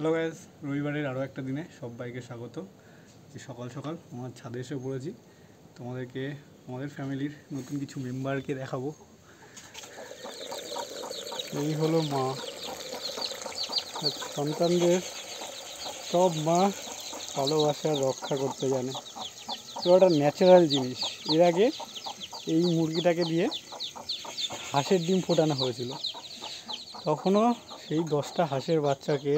Hello guys, রবিবারের আরও একটা দিনে সবাইকে স্বাগত। যে সকাল সকাল আমার ছাদে এসে পড়েছি, তোমাদেরকে আমাদের ফ্যামিলির নতুন কিছু মেম্বারকে দেখাবো। এই হলো মা, সন্তানদের সব মা ভালোবাসা রক্ষা করতে জানে। তো একটা ন্যাচারাল জিনিস। এর আগে এই মুরগিটাকে দিয়ে হাঁসের ডিম ফোটানো হয়েছিল, তখনও সেই 10টা হাঁসের বাচ্চাকে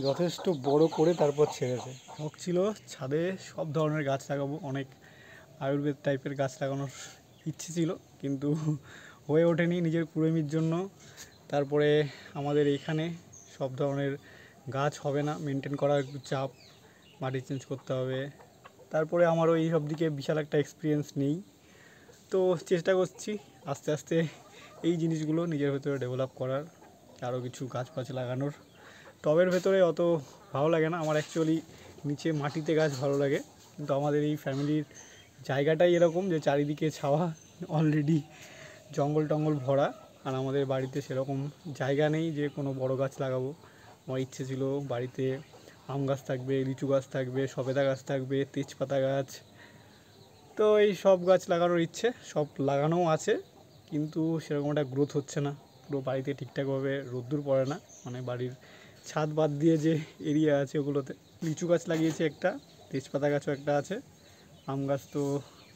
যথেষ্ট বড় করে তারপর ছেড়েছে। শখ ছিল ছাদে সব ধরনের গাছ লাগাবো, অনেক আয়ুর্বেদ টাইপের গাছ লাগানোর ইচ্ছে ছিল, কিন্তু হয়ে ওঠেনি নিজের কুড়েমির জন্য। তারপরে আমাদের এইখানে সব ধরনের গাছ হবে না, মেনটেন করা একটু চাপ, মাটি চেঞ্জ করতে হবে। তারপরে আমারও এই সব দিকে বিশাল একটা এক্সপিরিয়েন্স নেই, তো চেষ্টা করছি আস্তে আস্তে এই জিনিসগুলো নিজের ভেতরে ডেভেলপ করার, আরও কিছু গাছ ফাছ লাগানোর। টবের ভেতরে অত ভালো লাগে না আমার, অ্যাকচুয়ালি নিচে মাটিতে গাছ ভালো লাগে। কিন্তু আমাদের এই ফ্যামিলির জায়গাটাই এরকম যে চারিদিকে ছাওয়া, অলরেডি জঙ্গল টঙ্গল ভরা, আর আমাদের বাড়িতে সেরকম জায়গা নেই যে কোনো বড় গাছ লাগাবো। আমার ইচ্ছে ছিল বাড়িতে আম গাছ থাকবে, লিচু গাছ থাকবে, সবেদা গাছ থাকবে, তেজপাতা গাছ। তো এই সব গাছ লাগানোর ইচ্ছে, সব লাগানোও আছে, কিন্তু সেরকম একটা গ্রোথ হচ্ছে না। পুরো বাড়িতে ঠিকঠাকভাবে রোদ্দুর পড়ে না, মানে বাড়ির ছাদ বাদ দিয়ে যে এরিয়া আছে ওগুলোতে। লিচু গাছ লাগিয়েছি একটা, তেজপাতা গাছও একটা আছে, আম গাছ তো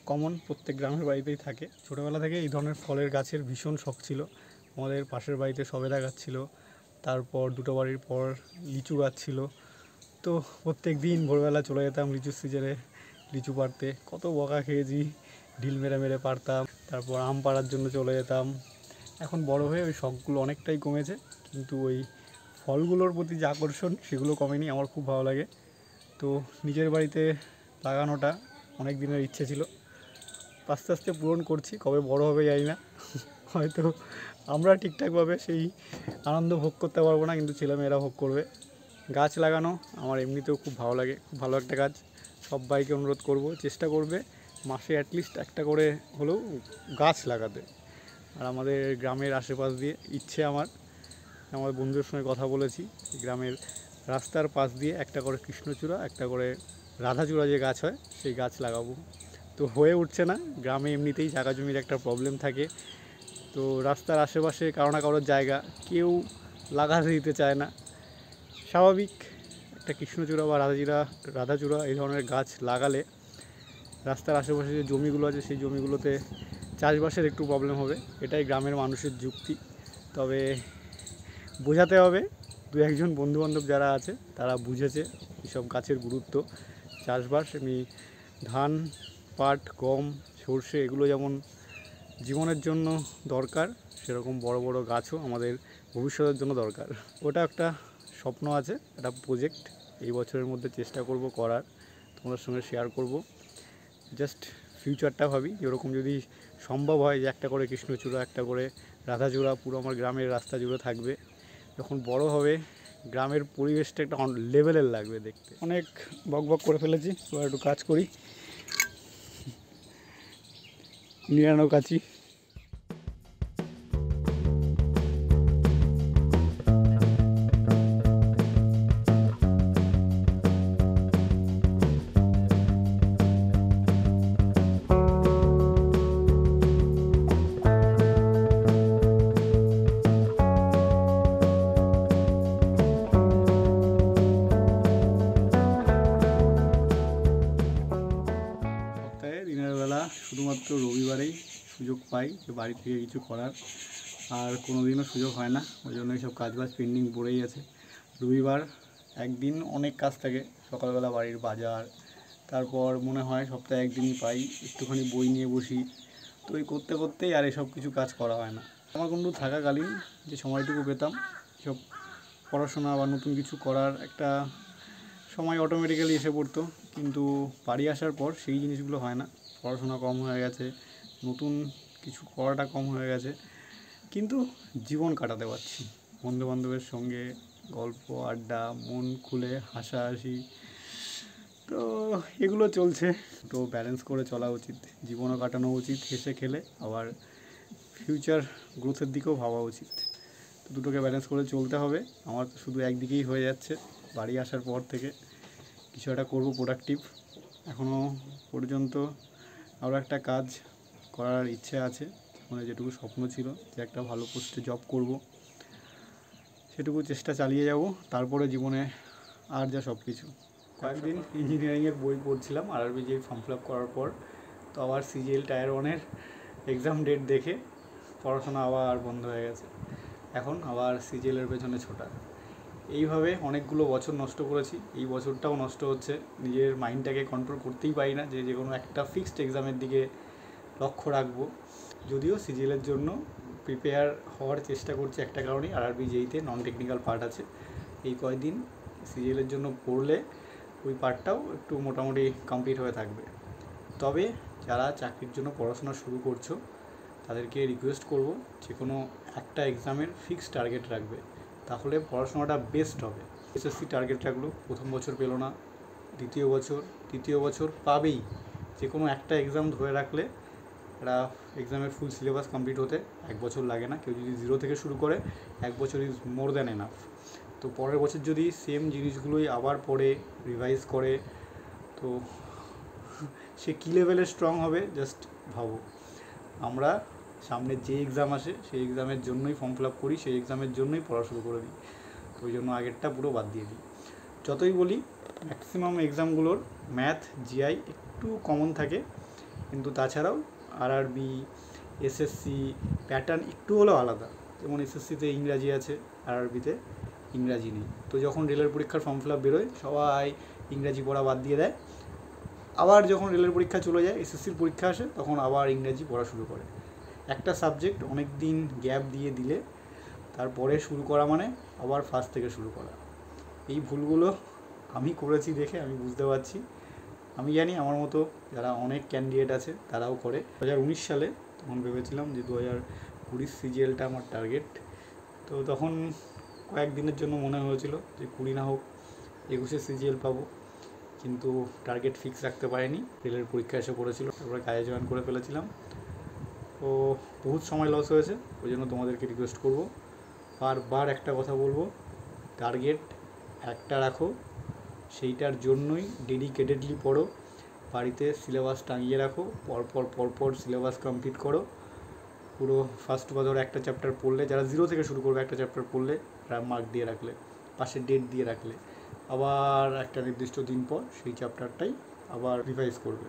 কমন, প্রত্যেক গ্রামের বাড়িতেই থাকে। ছোটোবেলা থেকে এই ধরনের ফলের গাছের ভীষণ শখ ছিল। আমাদের পাশের বাড়িতে সবেদা গাছ ছিল, তারপর দুটো বাড়ির পর লিচু গাছ ছিল। তো প্রত্যেক দিন ভোরবেলা চলে যেতাম লিচুর সিজনে লিচু পাড়তে, কত বকা খেয়েছি, ঢিল মেরে মেরে পারতাম। তারপর আম পাড়ার জন্য চলে যেতাম। এখন বড় হয়ে ওই শখগুলো অনেকটাই কমেছে, কিন্তু ওই ফলগুলোর প্রতি যে আকর্ষণ সেগুলো কমেনি। আমার খুব ভালো লাগে। তো নিজের বাড়িতে লাগানোটা অনেক দিনের ইচ্ছে ছিল, আস্তে আস্তে পূরণ করছি। কবে বড় হবে জানি না, হয়তো আমরা ঠিকঠাকভাবে সেই আনন্দ ভোগ করতে পারবো না, কিন্তু ছেলেমেয়েরা ভোগ করবে। গাছ লাগানো আমার এমনিতেও খুব ভালো লাগে, খুব ভালো একটা কাজ। সবাইকে অনুরোধ করব, চেষ্টা করবে মাসে অ্যাটলিস্ট একটা করে হলেও গাছ লাগাতে। আর আমাদের গ্রামের আশেপাশ দিয়ে ইচ্ছে আমার বন্ধুদের সঙ্গে কথা বলেছি, গ্রামের রাস্তার পাশ দিয়ে একটা করে কৃষ্ণচূড়া, একটা করে রাধাচূড়া যে গাছ হয় সেই গাছ লাগাবো। তো হয়ে উঠছে না, গ্রামে এমনিতেই জায়গা জমির একটা প্রবলেম থাকে। তো রাস্তার আশেপাশে কারো না কারোর জায়গা, কেউ লাগাতে দিতে চায় না। স্বাভাবিক, একটা কৃষ্ণচূড়া বা রাধাচূড়া এই ধরনের গাছ লাগালে রাস্তার আশেপাশে যে জমিগুলো আছে সেই জমিগুলোতে চাষবাসের একটু প্রবলেম হবে। এটাই গ্রামের মানুষের যুক্তি। তবে বোঝাতে হবে, দু একজন বন্ধুবান্ধব যারা আছে তারা বুঝেছে এইসব গাছের গুরুত্ব। চাষবাস এমনি ধান, পাট, গম, সর্ষে এগুলো যেমন জীবনের জন্য দরকার, সেরকম বড় বড় গাছও আমাদের ভবিষ্যতের জন্য দরকার। ওটা একটা স্বপ্ন আছে, একটা প্রজেক্ট এই বছরের মধ্যে চেষ্টা করব করার, তোমাদের সঙ্গে শেয়ার করব। জাস্ট ফিউচারটা ভাবি, এরকম যদি সম্ভব হয় যে একটা করে কৃষ্ণচূড়া, একটা করে রাধাচূড়া পুরো আমার গ্রামের রাস্তা জুড়ে থাকবে, যখন বড় হবে গ্রামের পরিবেশটা একটা লেভেলের লাগবে দেখতে। অনেক বক করে ফেলেছি, এবার একটু কাজ করি, নিরানো কাছি। দিনের বেলা শুধুমাত্র রবিবারেই সুযোগ পাই যে বাড়ি থেকে কিছু করার, আর কোনো দিনও সুযোগ হয় না। ওই জন্য এইসব কাজবাজ পেন্ডিং পড়েই আছে। রবিবার একদিন অনেক কাজ থাকে, সকালবেলা বাড়ির বাজার, তারপর মনে হয় সপ্তাহে একদিনই পাই একটুখানি বই নিয়ে বসি। তো এই করতে করতেই আর এসব কিছু কাজ করা হয় না। আমার বন্ধু থাকাকালীন যে সময়টুকু পেতাম সব পড়াশোনা বা নতুন কিছু করার একটা সময় অটোমেটিক্যালি এসে পড়তো, কিন্তু বাড়ি আসার পর সেই জিনিসগুলো হয় না। পড়াশোনা কম হয়ে গেছে, নতুন কিছু করাটা কম হয়ে গেছে, কিন্তু জীবন কাটাতে পারছি বন্ধুবান্ধবের সঙ্গে, গল্প আড্ডা, মন খুলে হাসাহাসি। তো এগুলো চলছে। তো ব্যালেন্স করে চলা উচিত, জীবনও কাটানো উচিত হেসে খেলে, আবার ফিউচার গ্রোথের দিকেও ভাবা উচিত। তো দুটোকে ব্যালেন্স করে চলতে হবে। আমার তো শুধু একদিকেই হয়ে যাচ্ছে। বাড়ি আসার পর থেকে কিছু একটা করবো প্রোডাক্টিভ। এখনও পর্যন্ত আরও একটা কাজ করার ইচ্ছে আছে, মানে যেটুকু স্বপ্ন ছিল যে একটা ভালো পোস্টে জব করব, সেটুকু চেষ্টা চালিয়ে যাব। তারপরে জীবনে আর যা সব কিছু। কয়েকদিন ইঞ্জিনিয়ারিংয়ের বই পড়ছিলাম আরআরবিজির ফর্ম ফিল আপ করার পর। তো আবার সিজিএল টায়ার 1-এর এক্সাম ডেট দেখে পড়াশোনা আবার বন্ধ হয়ে গেছে। এখন আবার সিজিএলের পেছনে ছোটা। এইভাবে অনেকগুলো বছর নষ্ট করেছি, এই বছরটাও নষ্ট হচ্ছে। নিজের মাইন্ডটাকে কন্ট্রোল করতেই পারি না যে কোনো একটা ফিক্সড এক্সামের দিকে লক্ষ্য রাখবো। যদিও সিজিএলের জন্য প্রিপেয়ার হওয়ার চেষ্টা করছি একটা কারণেই, আরআরবিজিতে নন টেকনিক্যাল পার্ট আছে। এই কয়েকদিন সিজিএলের জন্য পড়লে ওই পার্টটাও একটু মোটামুটি কমপ্লিট হয়ে থাকবে। তবে যারা চাকরির জন্য পড়াশোনা শুরু করছো তাদেরকে রিকোয়েস্ট করব যে কোনো একটা এক্সামের ফিক্সড টার্গেট রাখবে, তাহলে পড়াশোনাটা বেস্ট হবে। এসএসসি টার্গেট রাখলো, প্রথম বছর পেলো না, তৃতীয় বছর পাবেই। যে কোনো একটা এক্সাম ধরে রাখলে একটা এক্সামের ফুল সিলেবাস কমপ্লিট হতে 1 বছর লাগে না। কেউ যদি 0 থেকে শুরু করে 1 বছর ইজ মোর দ্যান এনাফ। তো পরের বছর যদি সেম জিনিসগুলোই আবার পড়ে রিভাইজ করে, তো সে কী লেভেলে স্ট্রং হবে জাস্ট ভাবো। আমরা সামনে যে এক্সাম আসে সেই এক্সামের জন্যই ফর্ম ফিল আপ করি, সেই এক্সামের জন্যই পড়া শুরু করে দিই। তো ওই জন্য আগেরটা পুরো বাদ দিয়ে দিই। যতই বলি ম্যাক্সিমাম এক্সামগুলোর ম্যাথ জিআই একটু কমন থাকে, কিন্তু তাছাড়াও আরআরবি এসএসসি প্যাটার্ন একটু হলেও আলাদা। যেমন এসএসসিতে ইংরাজি আছে, আরআরবিতে ইংরাজি নেই। তো যখন রেলের পরীক্ষার ফর্ম ফিল আপ বেরোয় সবাই ইংরাজি পড়া বাদ দিয়ে দেয়, আবার যখন রেলের পরীক্ষা চলে যায়, এসএসসির পরীক্ষা আসে, তখন আবার ইংরাজি পড়া শুরু করে। একটা সাবজেক্ট অনেক দিন গ্যাপ দিয়ে দিলে তারপরে শুরু করা মানে আবার ফার্স্ট থেকে শুরু করা। এই ভুলগুলো আমি করেছি দেখে আমি বুঝতে পারছি। আমি জানি আমার মতো যারা অনেক ক্যান্ডিডেট আছে তারাও করে। 2019 সালে তখন ভেবেছিলাম যে 2020 সিজিএলটা আমার টার্গেট। তো তখন কয়েকদিনের জন্য মনে হয়েছিল যে 20 না হোক 21 সিজিএল পাবো, কিন্তু টার্গেট ফিক্স রাখতে পারিনি। রেলের পরীক্ষা এসে পড়েছিল, তারপরে কাজে জয়েন করে ফেলেছিলাম। তো বহুত সময় লস হয়েছে। ওই জন্য তোমাদেরকে রিকোয়েস্ট করবো, বারবার একটা কথা বলবো, টার্গেট একটা রাখো, সেইটার জন্যই ডেডিকেটেডলি পড়ো। বাড়িতে সিলেবাস টাঙিয়ে রাখো, পরপর সিলেবাস কমপ্লিট করো। পুরো ফার্স্ট বা ধরো একটা চ্যাপ্টার পড়লে, যারা 0 থেকে শুরু করবে একটা চ্যাপ্টার পড়লে মার্ক দিয়ে রাখলে, পাশে ডেট দিয়ে রাখলে, আবার একটা নির্দিষ্ট দিন পর সেই চ্যাপ্টারটাই আবার রিভাইজ করবে।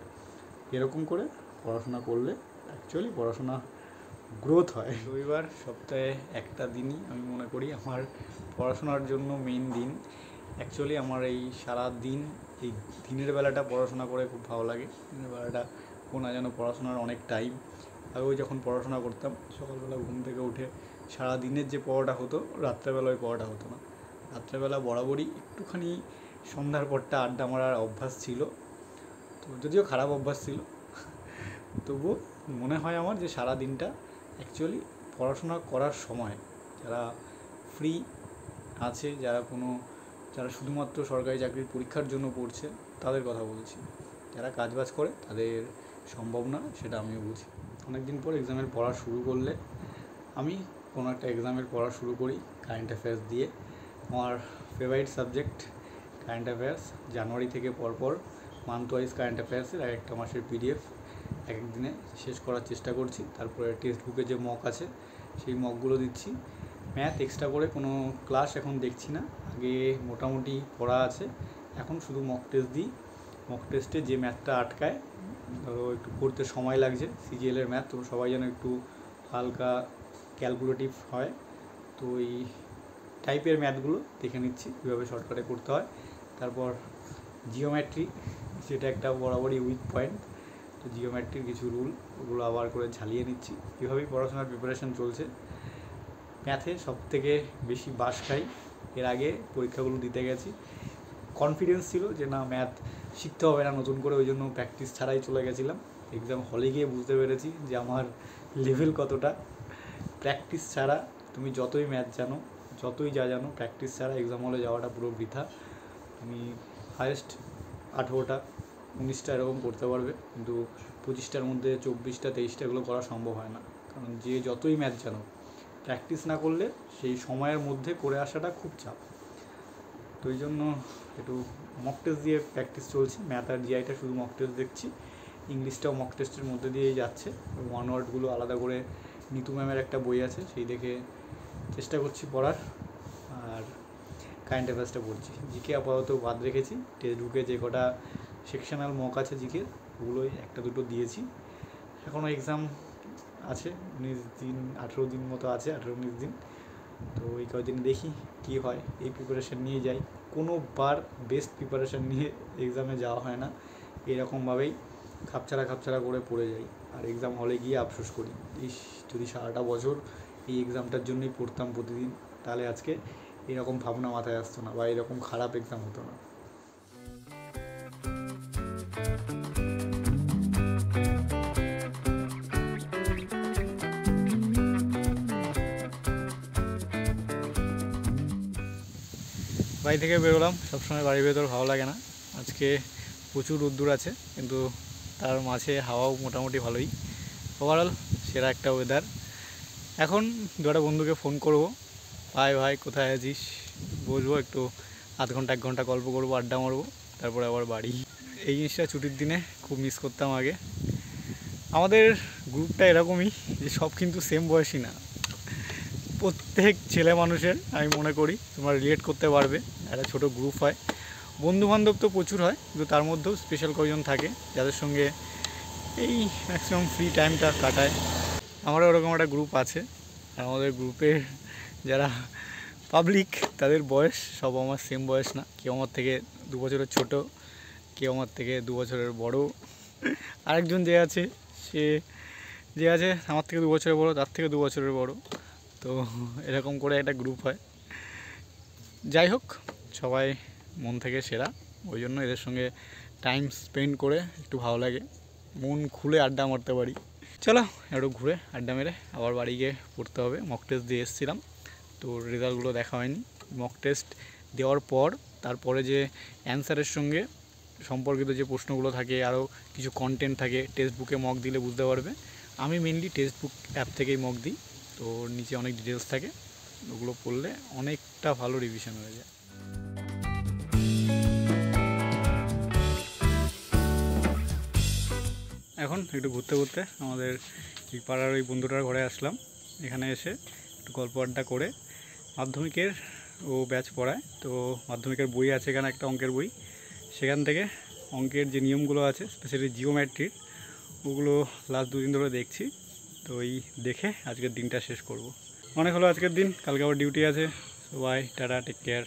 এরকম করে পড়াশোনা করলে অ্যাকচুয়ালি পড়াশোনা গ্রোথ হয়। রবিবার সপ্তাহে একটা দিনই আমি মনে করি আমার পড়াশোনার জন্য মেইন দিন। অ্যাকচুয়ালি আমার এই সারা দিন, এই দিনের বেলাটা পড়াশোনা করে খুব ভালো লাগে। দিনের বেলাটা কোনো যেন পড়াশোনার অনেক টাইম। আগেও যখন পড়াশোনা করতাম সকালবেলা ঘুম থেকে উঠে সারা দিনের যে পড়াটা হতো রাত্রেবেলা ওই পড়াটা হতো না। রাত্রেবেলা বরাবরই একটুখানি সন্ধ্যার পরটা আড্ডা মারার অভ্যাস ছিল। তো যদিও খারাপ অভ্যাস ছিল, তবুও মনে হয় আমার যে সারা দিনটা অ্যাকচুয়ালি পড়াশোনা করার সময়। যারা ফ্রি আছে, যারা শুধুমাত্র সরকারি চাকরির পরীক্ষার জন্য পড়ছে তাদের কথা বলছি। যারা কাজবাজ করে তাদের সম্ভব না, সেটা আমিও বুঝি। অনেক দিন পর এক্সামের পড়া শুরু করলে আমি কোনো একটা এক্সামের পড়া শুরু করি কারেন্ট অ্যাফেয়ার্স দিয়ে। আমার ফেভারিট সাবজেক্ট কারেন্ট অ্যাফেয়ার্স। জানুয়ারি থেকে পরপর মান্থ ওয়াইজ কারেন্ট অ্যাফেয়ার্সের এক একটা মাসের পিডিএফ এক দিনে শেষ করার চেষ্টা করছি। তারপরে টেক্সট বুকে যে মক আছে সেই মকগুলো দিচ্ছি। ম্যাথ এক্সট্রা করে কোনো ক্লাস এখন দেখছি না, আগে মোটামুটি পড়া আছে, এখন শুধু মক টেস্ট দিই। মক টেস্টে যে ম্যাথটা আটকায়, ধরো একটু করতে সময় লাগছে, সিজিএলের ম্যাথ তো সবাই যেন একটু হালকা ক্যালকুলেটিভ হয়, তো এই টাইপের ম্যাথগুলো দেখে নিচ্ছি কীভাবে শর্টকাটে করতে হয়। তারপর জিওমেট্রি, সেটা একটা বরাবরই উইক পয়েন্ট, তো জিওমেট্রির কিছু রুল ওগুলো আবার করে ঝালিয়ে নিচ্ছি। এভাবেই পড়াশোনার প্রিপারেশান চলছে। ম্যাথে সবথেকে বেশি বাস খাই। এর আগে পরীক্ষাগুলো দিতে গেছি, কনফিডেন্স ছিল যে না ম্যাথ শিখতে হবে না নতুন করে, ওই জন্য প্র্যাকটিস ছাড়াই চলে গেছিলাম। এক্সাম হলে গিয়ে বুঝতে পেরেছি যে আমার লেভেল কতটা। প্র্যাকটিস ছাড়া তুমি যতই ম্যাথ জানো, যতই যা জানো, প্র্যাকটিস ছাড়া এক্সাম হলে যাওয়াটা পুরো বৃথা। তুমি হায়েস্ট 18টা 19টা এরকম করতে পারবে, কিন্তু 25টার মধ্যে 24টা 23টা এগুলো করা সম্ভব হয় না। কারণ যে যতই ম্যাথ জানো, প্র্যাকটিস না করলে সেই সময়ের মধ্যে করে আসাটা খুব চাপ। তো এই জন্য একটু মক টেস্ট দিয়ে প্র্যাকটিস চলছে। ম্যাথ আর জিআইটা শুধু মক টেস্ট দেখছি, ইংলিশটাও মক টেস্টের মধ্যে দিয়েই যাচ্ছে। ওয়ান ওয়ার্ডগুলো আলাদা করে নিতু ম্যামের একটা বই আছে, সেই দেখে চেষ্টা করছি পড়ার। আর কারেন্ট অ্যাফেয়ার্সটা পড়ছি। জিকে আপাতত বাদ রেখেছি। টেক্সট বুকে যে কটা সেকশনাল মক আছে জিকে, ওগুলোই একটা দুটো দিয়েছি। এখনও এক্সাম আছে 19 দিন, 18 দিন মতো আছে, 18-19 দিন। তো এই কদিন দেখি কি হয়, এই প্রিপারেশান নিয়ে যাই। কোনোবার বেস্ট প্রিপারেশান নিয়ে এক্সামে যাওয়া হয় না, এরকমভাবেই খাপছাড়া করে পড়ে যাই। আর এক্সাম হলে গিয়ে আফসোস করি, যদি সারাটা বছর এই এক্সামটার জন্যই পড়তাম প্রতিদিন, তাহলে আজকে এরকম ভাবনা মাথায় আসতো না বা এরকম খারাপ এক্সাম হতো না। বাড়ি থেকে বেরোলাম, সবসময় বাড়ির ভেতর ভালো লাগে না। আজকে প্রচুর রোদ্দুর আছে, কিন্তু তার মাঝে হাওয়াও মোটামুটি ভালোই। ওভারঅল সেরা একটা ওয়েদার। এখন দুটা বন্ধুকে ফোন করব, ভাই কোথায় আছিস, বসবো একটু, আধ ঘন্টা 1 ঘন্টা গল্প করবো, আড্ডা মারবো, তারপরে আবার বাড়ি। এই জিনিসটা ছুটির দিনে খুব মিস করতাম আগে। আমাদের গ্রুপটা এরকমই যে সব কিন্তু সেম বয়সী না, প্রত্যেক ছেলে মানুষের আমি মনে করি তোমরা রিলেট করতে পারবে। একটা ছোটো গ্রুপ হয়, বন্ধুবান্ধব তো প্রচুর হয়, কিন্তু তার মধ্যেও স্পেশাল কয়েকজন থাকে যাদের সঙ্গে এই ম্যাক্সিমাম ফ্রি টাইমটা কাটায়। আমারও ওরকম একটা গ্রুপ আছে। আর আমাদের গ্রুপের যারা পাবলিক, তাদের বয়স সব আমার সেম বয়স না। কেউ আমার থেকে 2 বছরের ছোটো, কেউ আমার থেকে 2 বছরের বড়ো। আরেকজন যে আছে আমার থেকে 2 বছরের বড়ো, তার থেকে 2 বছরের বড়ো। তো এরকম করে একটা গ্রুপ হয়। যাই হোক, সবাই মন থেকে সেরা, ওই জন্য এদের সঙ্গে টাইম স্পেন্ড করে একটু ভালো লাগে, মন খুলে আড্ডা মারতে পারি। চলো একটু ঘুরে আড্ডা মেরে আবার বাড়ি গিয়ে পড়তে হবে। মক টেস্ট দিয়ে এসেছিলাম, তো রেজাল্টগুলো দেখা হয়নি। মক টেস্ট দেওয়ার পর তারপরে যে অ্যান্সারের সঙ্গে সম্পর্কিত যে প্রশ্নগুলো থাকে, আরও কিছু কন্টেন্ট থাকে, টেক্সট বুকে মক দিলে বুঝতে পারবে। আমি মেনলি টেক্সট বুক অ্যাপ থেকেই মক দিই, তো নিচে অনেক ডিটেলস থাকে, ওগুলো পড়লে অনেকটা ভালো রিভিশন হয়ে যায়। এখন একটু ঘুরতে আমাদের এই পাড়ার ওই বন্ধুটার ঘরে আসলাম। এখানে এসে একটু গল্প আড্ডা করে, মাধ্যমিকের ও ব্যাচ পড়ায়, তো মাধ্যমিকের বই আছে এখানে, একটা অঙ্কের বই, সেখান থেকে অঙ্কের যে নিয়মগুলো আছে স্পেশালি জিওমেট্রির, ওগুলো লাস্ট 2 দিন ধরে দেখছি। তো এই দেখে আজকের দিনটা শেষ করব। অনেক হলো আজকের দিন, কালকে আবার ডিউটি আছে। সবাই টাটা, টেক কেয়ার।